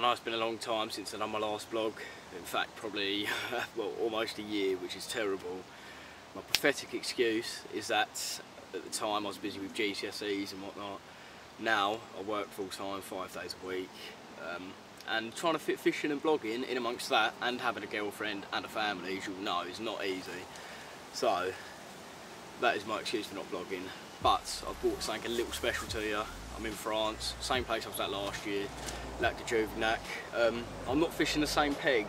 know it's been a long time since I've done my last vlog. In fact, probably well, almost a year, which is terrible. My pathetic excuse is that at the time I was busy with GCSEs and whatnot. Now I work full time, 5 days a week, and trying to fit fishing and blogging in amongst that, and having a girlfriend and a family, as you'll know, is not easy. So that is my excuse for not vlogging. But I've brought something a little special to you. I'm in France, same place I was at last year, Lac de Jouvignac. I'm not fishing the same peg.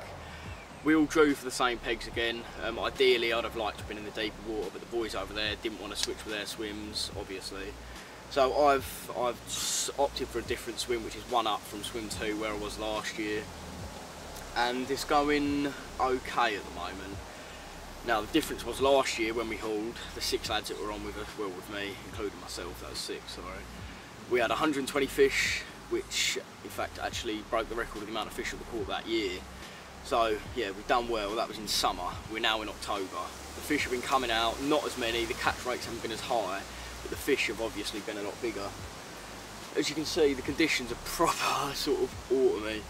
We all drew for the same pegs again. Ideally I'd have liked to have been in the deeper water, but the boys over there didn't want to switch with their swims, obviously. So I've opted for a different swim, which is one up from swim 2 where I was last year. And it's going okay at the moment. Now the difference was last year when we hauled, the 6 lads that were on with us, well with me, including myself, that was 6, sorry. We had 120 fish, which in fact actually broke the record of the amount of fish that we caught that year. So yeah, we've done well. That was in summer. We're now in October. The fish have been coming out, not as many, the catch rates haven't been as high, but the fish have obviously been a lot bigger. As you can see, the conditions are proper sort of autumny,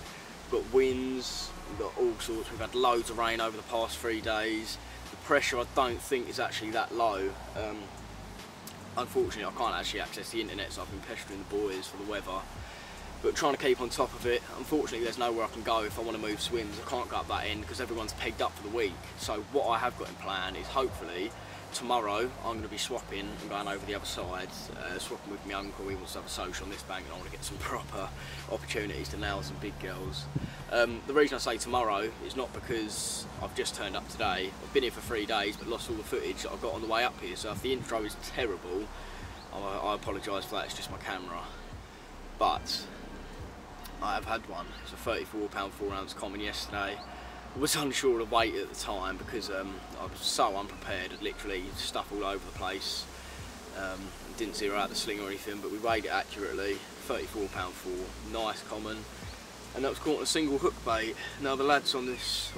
but winds, we've got all sorts. We've had loads of rain over the past 3 days. The pressure I don't think is actually that low. Unfortunately I can't actually access the internet, so I've been pestering the boys for the weather, but trying to keep on top of it. Unfortunately there's nowhere I can go if I want to move swims. I can't go up that end because everyone's pegged up for the week. So what I have got in plan is hopefully tomorrow I'm going to be swapping and going over the other side, swapping with my uncle. He wants to have a social on this bank and I want to get some proper opportunities to nail some big girls. The reason I say tomorrow is not because I've just turned up today. I've been here for 3 days but lost all the footage that I got on the way up here, so if the intro is terrible, I apologise for that. It's just my camera. But I have had one. It's a £34 4-ounce common yesterday. I was unsure of the weight at the time because I was so unprepared. I'd literally stuff all over the place. Didn't zero out the sling or anything, but we weighed it accurately. £34 4, nice common, and that was caught on a single hook bait. Now the lads on this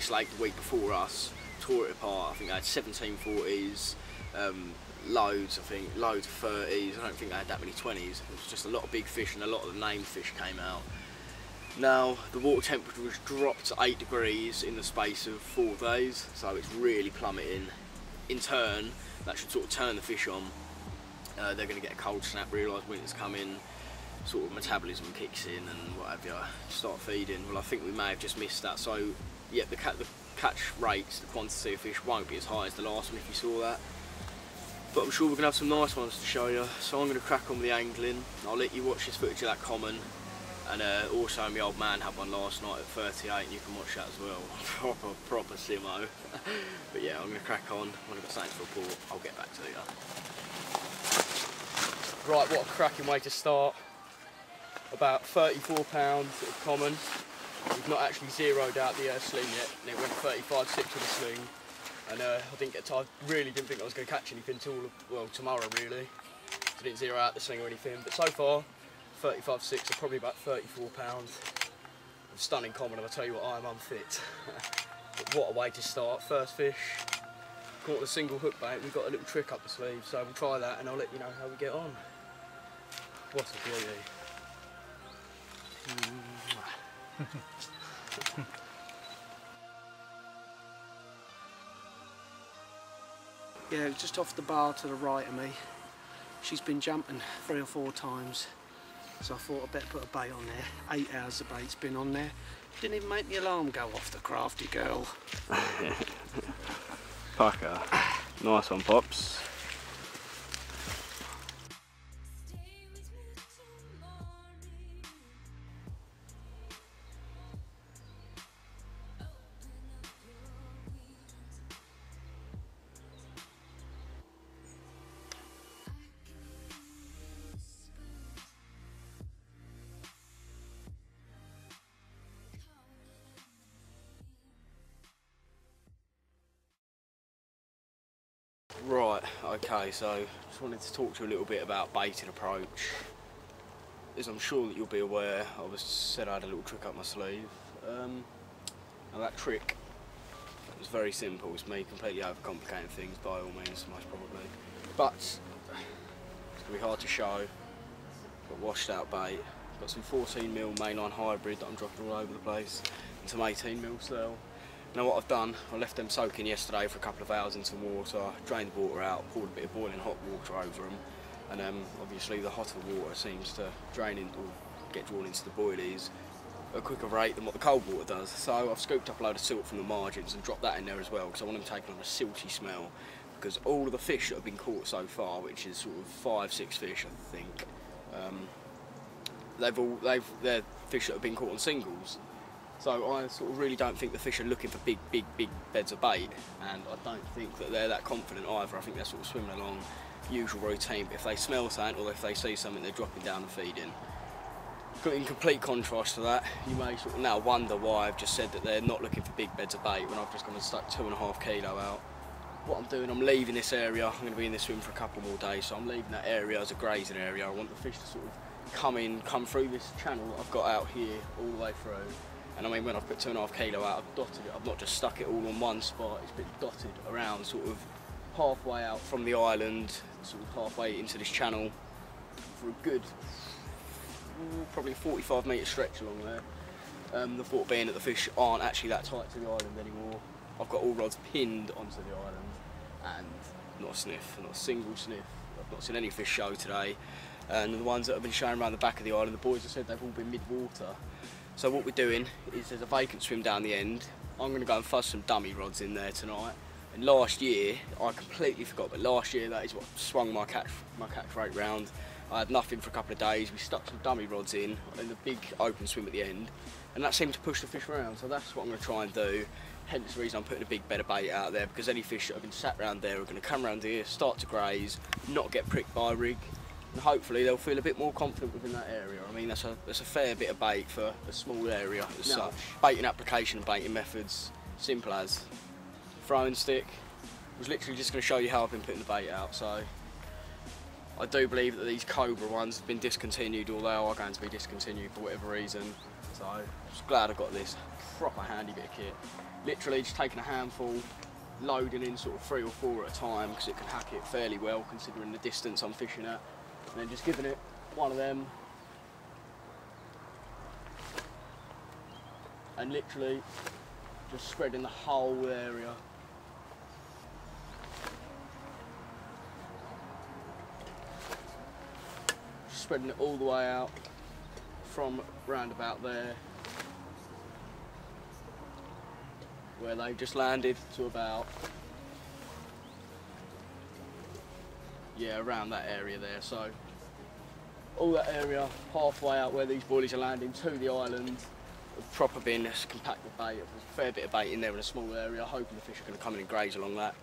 lake the week before us tore it apart. I think they had 17 40s, loads of 30s. I don't think they had that many 20s. It was just a lot of big fish, and a lot of the named fish came out. Now the water temperature was dropped to 8 degrees in the space of 4 days, so it's really plummeting. In turn, that should sort of turn the fish on. They're going to get a cold snap, realise winter's coming, sort of metabolism kicks in and what have you, start feeding. Well, I think we may have just missed that. So yeah, the catch rates, the quantity of fish won't be as high as the last one if you saw that. But I'm sure we're going to have some nice ones to show you. So I'm going to crack on with the angling. I'll let you watch this footage of that common. And also my old man had one last night at 38, and you can watch that as well. Proper simo. But yeah, I'm going to crack on. When I've got something to report, I'll get back to you. Right, what a cracking way to start. About £34 of common. We've not actually zeroed out the sling yet, and it went 35.6 with the sling. And I really didn't think I was going to catch anything until, well, tomorrow really. So I didn't zero out the sling or anything, but so far 35.6 are probably about £34. Stunning common, and I'll tell you what, I am unfit. But what a way to start. First fish, caught a single hook bait. We've got a little trick up the sleeve, so we'll try that and I'll let you know how we get on. What a beauty. Yeah, just off the bar to the right of me. She's been jumping 3 or 4 times. So I thought I'd better put a bait on there. 8 hours the bait's been on there. Didn't even make the alarm go off, the crafty girl. Pucker. Nice one, Pops. Right, okay, so just wanted to talk to you a little bit about baiting approach. As I'm sure that you'll be aware, I said I had a little trick up my sleeve. And that trick was very simple. It's me completely overcomplicating things by all means, most probably. But it's going to be hard to show. Got washed out bait, Got some 14mm mainline hybrid that I'm dropping all over the place, and some 18mm still. Now what I've done, I left them soaking yesterday for a couple of hours in some water, drained the water out, poured a bit of boiling hot water over them, and obviously the hotter water seems to drain in, or get drawn into the boilies at a quicker rate than what the cold water does. So I've scooped up a load of silt from the margins and dropped that in there as well, because I want them taking on a silty smell, because all of the fish that have been caught so far, which is sort of 5-6 fish I think, they're fish that have been caught on singles. So I sort of really don't think the fish are looking for big beds of bait, and I don't think that they're that confident either. I think they're sort of swimming along usual routine, but if they smell something or if they see something, they're dropping down and feeding. In complete contrast to that, you may sort of now wonder why I've just said that they're not looking for big beds of bait when I've just gone and stuck 2.5 kilo out. What I'm doing, I'm leaving this area. I'm going to be in this swim for a couple more days, so I'm leaving that area as a grazing area. I want the fish to sort of come through this channel that I've got out here all the way through. And I mean, when I've put 2.5 kilo out, I've dotted it. I've not just stuck it all on one spot. It's been dotted around, sort of halfway out from the island, sort of halfway into this channel, for a good, probably 45 metre stretch along there. The thought being that the fish aren't actually that tight to the island anymore. I've got all rods pinned onto the island, and not a sniff, not a single sniff. I've not seen any fish show today. And the ones that have been showing around the back of the island, the boys have said they've all been mid-water. So what we're doing is there's a vacant swim down the end. I'm going to go and fuzz some dummy rods in there tonight. And last year, I completely forgot, but last year that is what swung my catch rate round. I had nothing for a couple of days. We stuck some dummy rods in the big open swim at the end, and that seemed to push the fish around. So that's what I'm going to try and do. Hence the reason I'm putting a big bed of bait out there, because any fish that have been sat around there are going to come around here, start to graze, not get pricked by a rig. And hopefully they'll feel a bit more confident within that area. I mean, that's a fair bit of bait for a small area as such. Baiting application and baiting methods, simple as throwing stick. I was literally just going to show you how I've been putting the bait out. So I do believe that these Cobra ones have been discontinued, although are going to be discontinued for whatever reason. So I'm just glad I got this proper handy bit of kit. Literally just taking a handful, loading in sort of 3 or 4 at a time, because it can hack it fairly well considering the distance I'm fishing at. And then just giving it one of them, and literally just spreading the whole area. Just spreading it all the way out from round about there, where they just landed, to about, yeah, around that area there. So all that area halfway out where these boilies are landing to the island, with proper bin, this compacted bait. There's a fair bit of bait in there in a small area, hoping the fish are going to come in and graze along that.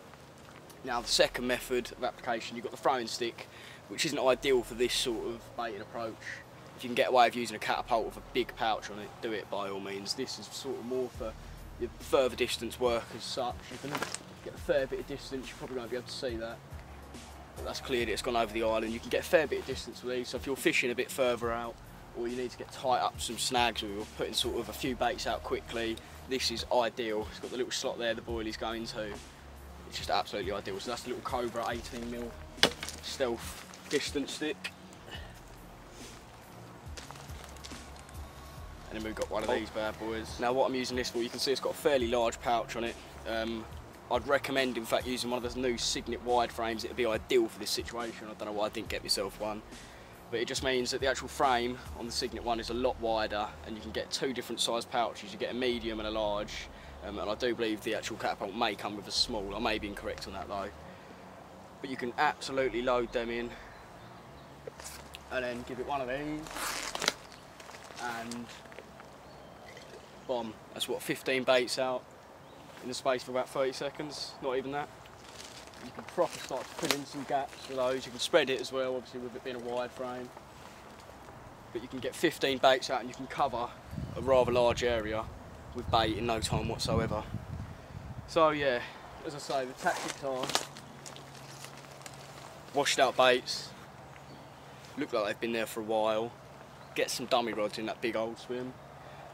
Now the second method of application, you've got the throwing stick, which isn't ideal for this sort of baiting approach. If you can get away with using a catapult with a big pouch on it, do it by all means. This is sort of more for your further distance work as such. You can get a fair bit of distance, you probably won't be able to see that. But that's cleared, it's gone over the island. You can get a fair bit of distance with these, so if you're fishing a bit further out, or you need to get tight up some snags, or you're putting sort of a few baits out quickly, this is ideal. It's got the little slot there the boilies go into. It's just absolutely ideal. So that's the little Cobra 18mm stealth distance stick. And then we've got one of these bad boys. Now what I'm using this for, you can see it's got a fairly large pouch on it. I'd recommend, in fact, using one of those new Signet wide frames. It would be ideal for this situation. I don't know why I didn't get myself one. But it just means that the actual frame on the Signet one is a lot wider, and you can get 2 different size pouches. You get a medium and a large, and I do believe the actual catapult may come with a small. I may be incorrect on that though. But you can absolutely load them in, and then give it one of these, and bomb. That's what, 15 baits out in the space of about 30 seconds, not even that. You can proper start to fill in some gaps with those. You can spread it as well, obviously with it being a wide frame. But you can get 15 baits out and you can cover a rather large area with bait in no time whatsoever. So yeah, as I say, the tactics are washed out baits, look like they've been there for a while, get some dummy rods in that big old swim,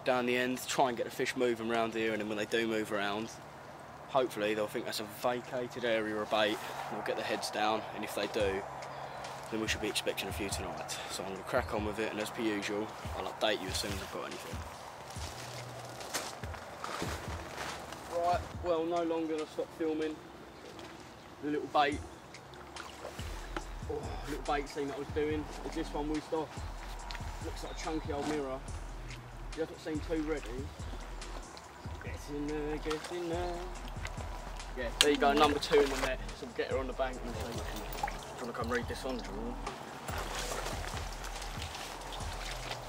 down the end, try and get the fish moving around here, and then when they do move around, hopefully they'll think that's a vacated area of bait, they'll get their heads down, and if they do, then we should be expecting a few tonight. So I'm going to crack on with it, and as per usual, I'll update you as soon as I've got anything. Right, well, no longer than I stopped filming. The little bait, little bait scene that I was doing, is this one whizzed off. Looks like a chunky old mirror. You haven't seen too ready. Get in there, get in there. Yeah, there you go, number 2 in the net. So we'll get her on the bank and see. Do you want to come read this on, Jordan?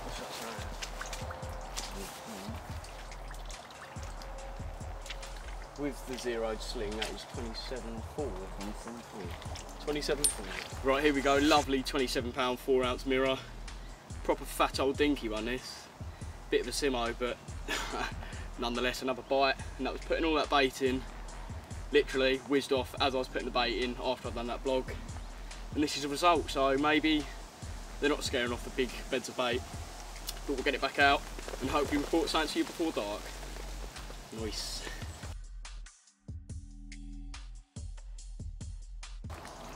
What's that saying? With the zeroed sling, that is 27.4. 27.4. Right, here we go. Lovely 27 pound 4 ounce mirror. Proper fat old dinky one, this. Bit of a simo, but nonetheless another bite. And that was putting all that bait in. Literally whizzed off as I was putting the bait in after I'd done that vlog. And this is the result, so maybe they're not scaring off the big beds of bait. But we'll get it back out and hopefully report something to you before dark. Nice.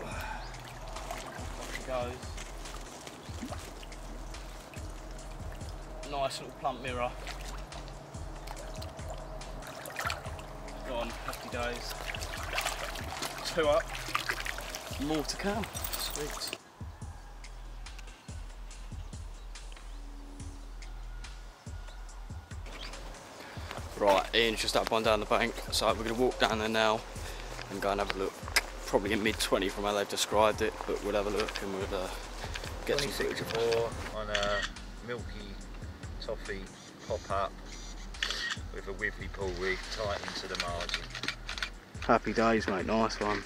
Off she goes. Nice little plump mirror. Gone, happy days. 2 up, more to come. Sweet. Right, Ian's just up one down the bank, so we're going to walk down there now and go and have a look. Probably in mid-20 from how they've described it, but we'll have a look and we'll get some footage of it. On a milky toffee pop-up with a wibbly pull rig tight into the margin. Happy days, mate, nice one.